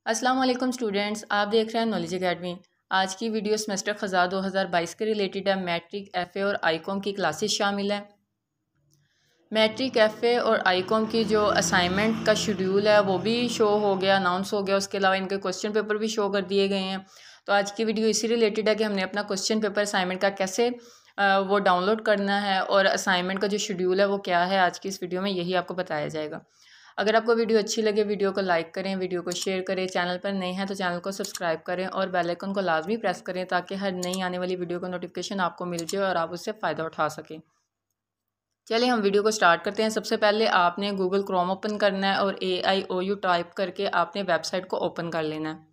अस्सलाम वालेकुम स्टूडेंट्स, आप देख रहे हैं नॉलेज एकेडमी। आज की वीडियो सेमेस्टर ख़ज़ार 2022 के रिलेटेड है। मैट्रिक, एफ़ए और आईकॉम की क्लासेस शामिल है। मैट्रिक, एफ़ए और आईकॉम की जो असाइनमेंट का शेड्यूल है वो भी शो हो गया, अनाउंस हो गया। उसके अलावा इनके क्वेश्चन पेपर भी शो कर दिए गए हैं। तो आज की वीडियो इसी रिलेटेड है कि हमने अपना क्वेश्चन पेपर असाइनमेंट का कैसे वो डाउनलोड करना है और असाइनमेंट का जो शेड्यूल है वो क्या है। आज की इस वीडियो में यही आपको बताया जाएगा। अगर आपको वीडियो अच्छी लगे वीडियो को लाइक करें, वीडियो को शेयर करें, चैनल पर नए हैं तो चैनल को सब्सक्राइब करें और बेल आइकन को लाजमी प्रेस करें ताकि हर नई आने वाली वीडियो का नोटिफिकेशन आपको मिल जाए और आप उससे फ़ायदा उठा सकें। चलिए हम वीडियो को स्टार्ट करते हैं। सबसे पहले आपने गूगल क्रोम ओपन करना है और AIOU टाइप करके आपने वेबसाइट को ओपन कर लेना है।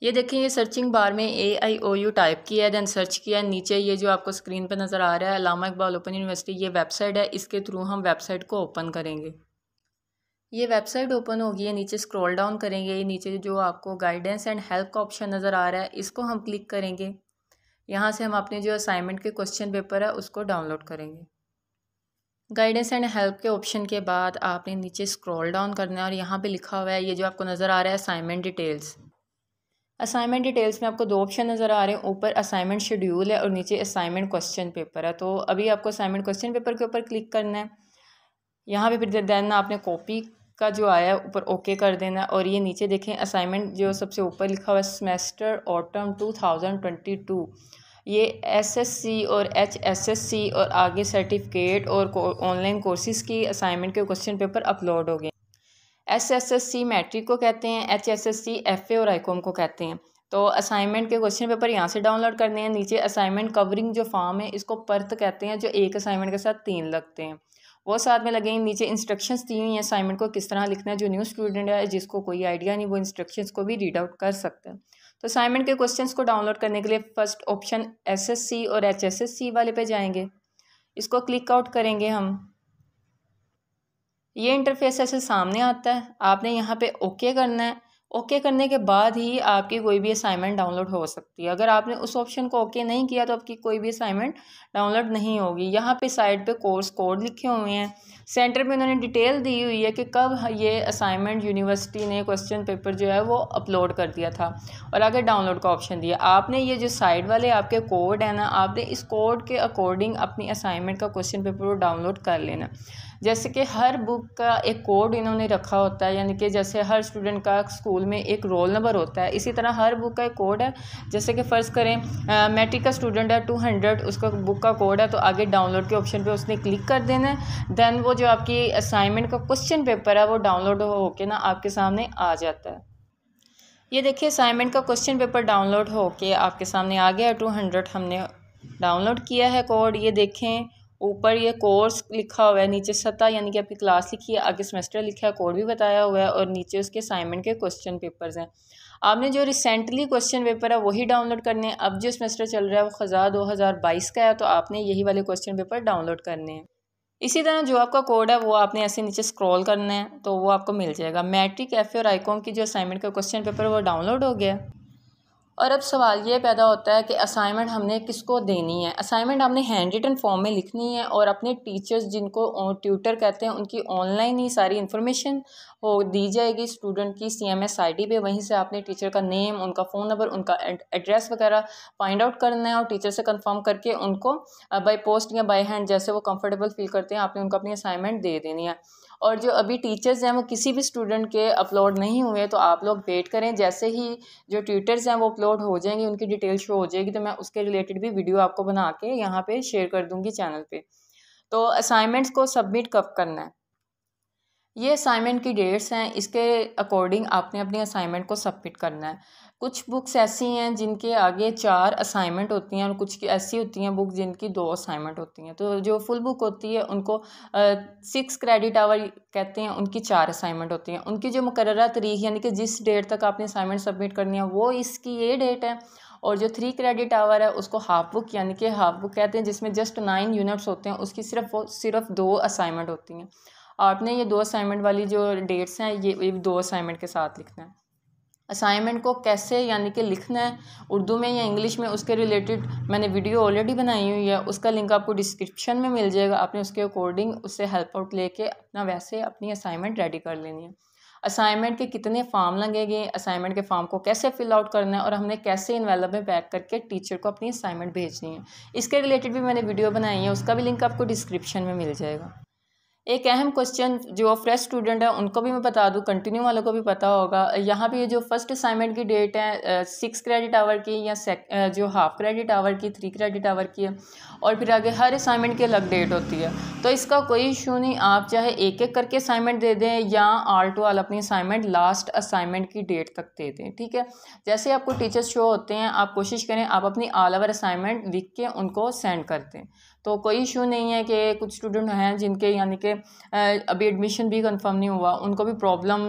ये देखें, ये सर्चिंग बार में AIOU टाइप किया है, दैन सर्च किया है। नीचे ये जो आपको स्क्रीन पर नज़र आ रहा है अल्लामा इकबाल ओपन यूनिवर्सिटी, ये वेबसाइट है। इसके थ्रू हम वेबसाइट को ओपन करेंगे। ये वेबसाइट ओपन होगी है। नीचे स्क्रॉल डाउन करेंगे, ये नीचे जो आपको गाइडेंस एंड हेल्प का ऑप्शन नज़र आ रहा है इसको हम क्लिक करेंगे। यहाँ से हम अपने जो असाइनमेंट के क्वेश्चन पेपर है उसको डाउनलोड करेंगे। गाइडेंस एंड हेल्प के ऑप्शन के बाद आपने नीचे स्क्रॉल डाउन करना है और यहाँ पे लिखा हुआ है, ये जो आपको नज़र आ रहा है असाइनमेंट डिटेल्स। असाइनमेंट डिटेल्स में आपको दो ऑप्शन नज़र आ रहे हैं, ऊपर असाइनमेंट शेड्यूल है और नीचे असाइनमेंट क्वेश्चन पेपर है। तो अभी आपको असाइनमेंट क्वेश्चन पेपर के ऊपर क्लिक करना है। यहाँ पे फिर देन आपने कॉपी का जो आया है ऊपर ओके कर देना है। और ये नीचे देखें असाइनमेंट जो सबसे ऊपर लिखा हुआ है सेमेस्टर ऑटम 2022, ये SSC और HSSC और आगे सर्टिफिकेट और ऑनलाइन कोर्सेज़ की असाइनमेंट के क्वेश्चन पेपर अपलोड हो गए। SSC मैट्रिक को कहते हैं, HSSC एफ़ए और आईकॉम को कहते हैं। तो असाइनमेंट के क्वेश्चन पेपर यहाँ से डाउनलोड करने हैं। नीचे असाइनमेंट कवरिंग जो फॉर्म है इसको पर्थ कहते हैं, जो एक असाइनमेंट के साथ 3 लगते हैं, वो साथ में लगेंगे। नीचे इंस्ट्रक्शंस दी हुई हैं असाइनमेंट को किस तरह लिखना है। जो न्यू स्टूडेंट है जिसको कोई आइडिया नहीं वो इंस्ट्रक्शंस को भी रीड आउट कर सकता है। तो असाइनमेंट के क्वेश्चंस को डाउनलोड करने के लिए फर्स्ट ऑप्शन SSC और HSSC वाले पे जाएंगे, इसको क्लिक आउट करेंगे हम। ये इंटरफेस ऐसे सामने आता है, आपने यहाँ पे ओके करना है। ओके करने के बाद ही आपकी कोई भी असाइनमेंट डाउनलोड हो सकती है। अगर आपने उस ऑप्शन को ओके नहीं किया तो आपकी कोई भी असाइनमेंट डाउनलोड नहीं होगी। यहाँ पे साइड पे कोर्स कोड लिखे हुए हैं, सेंटर पे उन्होंने डिटेल दी हुई है कि कब ये असाइनमेंट यूनिवर्सिटी ने क्वेश्चन पेपर जो है वो अपलोड कर दिया था और आगे डाउनलोड का ऑप्शन दिया। आपने ये जो साइड वाले आपके कोड है ना, आपने इस कोड के अकॉर्डिंग अपनी असाइनमेंट का क्वेश्चन पेपर डाउनलोड कर लेना। जैसे कि हर बुक का एक कोड इन्होंने रखा होता है, यानी कि जैसे हर स्टूडेंट का स्कूल में एक रोल नंबर होता है, इसी तरह हर बुक का एक कोड है। जैसे कि फ़र्ज़ करें मैट्रिक का स्टूडेंट है 200, उसका बुक का कोड है, तो आगे डाउनलोड के ऑप्शन पे उसने क्लिक कर देना है। दैन वो जो आपकी असाइनमेंट का क्वेश्चन पेपर है वो डाउनलोड होके ना आपके सामने आ जाता है। ये देखिए असाइनमेंट का क्वेश्चन पेपर डाउनलोड होके आपके सामने आ गया। 200 हमने डाउनलोड किया है कोड। ये देखें ऊपर ये कोर्स लिखा हुआ है, नीचे सतह यानी कि आपकी क्लास लिखी है, आगे सेमेस्टर लिखा है, कोड भी बताया हुआ है और नीचे उसके असाइनमेंट के क्वेश्चन पेपर्स हैं। आपने जो रिसेंटली क्वेश्चन पेपर है वही डाउनलोड करने हैं। अब जो सेमेस्टर चल रहा है वो ख़ज़ार 2022 का है, तो आपने यही वाले क्वेश्चन पेपर डाउनलोड करने हैं। इसी तरह जो आपका कोड है वो आपने ऐसे नीचे स्क्रॉल करना है तो वो आपको मिल जाएगा। मैट्रिक, एफ़ए और आईकॉम की जो असाइनमेंट का क्वेश्चन पेपर वो डाउनलोड हो गया। और अब सवाल ये पैदा होता है कि असाइनमेंट हमने किसको देनी है। असाइनमेंट हमने हैंड रिटन फॉर्म में लिखनी है और अपने टीचर्स जिनको ट्यूटर कहते हैं उनकी ऑनलाइन ही सारी इन्फॉर्मेशन हो दी जाएगी स्टूडेंट की CMS ID पे। वहीं से आपने टीचर का नेम, उनका फ़ोन नंबर, उनका एड्रेस वगैरह फाइंड आउट करना है और टीचर से कंफर्म करके उनको बाय पोस्ट या बाय हैंड जैसे वो कंफर्टेबल फील करते हैं आपने उनको अपनी असाइनमेंट दे देनी है। और जो अभी टीचर्स हैं वो किसी भी स्टूडेंट के अपलोड नहीं हुए तो आप लोग वेट करें, जैसे ही जो ट्यूटर्स हैं वो अपलोड हो जाएंगे, उनकी डिटेल शो हो जाएगी तो मैं उसके रिलेटेड भी वीडियो आपको बना के यहाँ पे शेयर कर दूँगी चैनल पे। तो असाइनमेंट्स को सबमिट कब करना है, ये असाइनमेंट की डेट्स हैं, इसके अकॉर्डिंग आपने अपनी असाइनमेंट को सबमिट करना है। कुछ बुक्स ऐसी हैं जिनके आगे 4 असाइनमेंट होती हैं और कुछ ऐसी होती हैं बुक जिनकी 2 असाइनमेंट होती हैं। तो जो फुल बुक होती है उनको 6 क्रेडिट आवर कहते हैं, उनकी 4 असाइनमेंट होती हैं। उनकी जो मुकर्ररा तारीख यानी कि जिस डेट तक आपने असाइनमेंट सबमिट करनी है वो इसकी ये डेट है। और जो 3 क्रेडिट आवर है उसको हाफ बुक यानी कि हाफ बुक कहते हैं, जिसमें जस्ट 9 यूनिट्स होते हैं, उसकी सिर्फ 2 असाइनमेंट होती हैं। आपने ये 2 असाइनमेंट वाली जो डेट्स हैं ये 2 असाइनमेंट के साथ लिखना है। असाइनमेंट को कैसे यानी कि लिखना है, उर्दू में या इंग्लिश में, उसके रिलेटेड मैंने वीडियो ऑलरेडी बनाई हुई है, उसका लिंक आपको डिस्क्रिप्शन में मिल जाएगा। आपने उसके अकॉर्डिंग उससे हेल्प आउट लेके अपना वैसे अपनी असाइनमेंट रेडी कर लेनी है। असाइनमेंट के कितने फॉर्म लगेंगे, असाइनमेंट के फॉर्म को कैसे फिल आउट करना है और हमने कैसे एनवेलप में पैक करके टीचर को अपनी असाइनमेंट भेजनी है, इसके रिलेटेड भी मैंने वीडियो बनाई है, उसका भी लिंक आपको डिस्क्रिप्शन में मिल जाएगा। एक अहम क्वेश्चन जो फ्रेश स्टूडेंट है उनको भी मैं बता दूं, कंटिन्यू वालों को भी पता होगा, यहाँ पे ये जो फर्स्ट असाइनमेंट की डेट है 6 क्रेडिट आवर की या जो हाफ क्रेडिट आवर की 3 क्रेडिट आवर की है, और फिर आगे हर असाइनमेंट की अलग डेट होती है। तो इसका कोई इशू नहीं, आप चाहे एक एक करके असाइनमेंट दे दें या ऑल टू ऑल अपनी असाइनमेंट लास्ट असाइनमेंट की डेट तक दे दें, ठीक है। जैसे आपको टीचर्स शो होते हैं, आप कोशिश करें आप अपनी ऑल ओवर असाइनमेंट लिख के उनको सेंड कर दें। तो कोई इशू नहीं है कि कुछ स्टूडेंट हैं जिनके यानी कि अभी एडमिशन भी कंफर्म नहीं हुआ, उनको भी प्रॉब्लम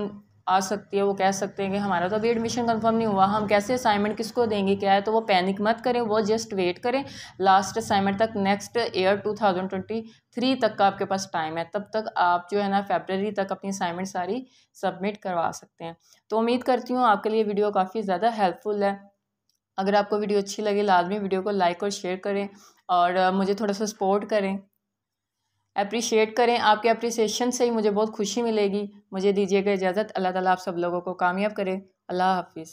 आ सकती है, वो कह सकते हैं कि हमारा तो अभी एडमिशन कंफर्म नहीं हुआ, हम कैसे असाइनमेंट किसको देंगे क्या है। तो वो पैनिक मत करें, वो जस्ट वेट करें लास्ट असाइनमेंट तक, नेक्स्ट ईयर 2023 तक का आपके पास टाइम है, तब तक आप जो है ना फरवरी तक अपनी असाइनमेंट सारी सबमिट करवा सकते हैं। तो उम्मीद करती हूँ आपके लिए वीडियो काफ़ी ज़्यादा हेल्पफुल है। अगर आपको वीडियो अच्छी लगे लाजमी वीडियो को लाइक और शेयर करें और मुझे थोड़ा सा सपोर्ट करें, अप्रिशिएट करें। आपके अप्रिसिएशन से ही मुझे बहुत खुशी मिलेगी। मुझे दीजिएगा इजाज़त। अल्लाह ताला आप सब लोगों को कामयाब करे। अल्लाह हाफिज़।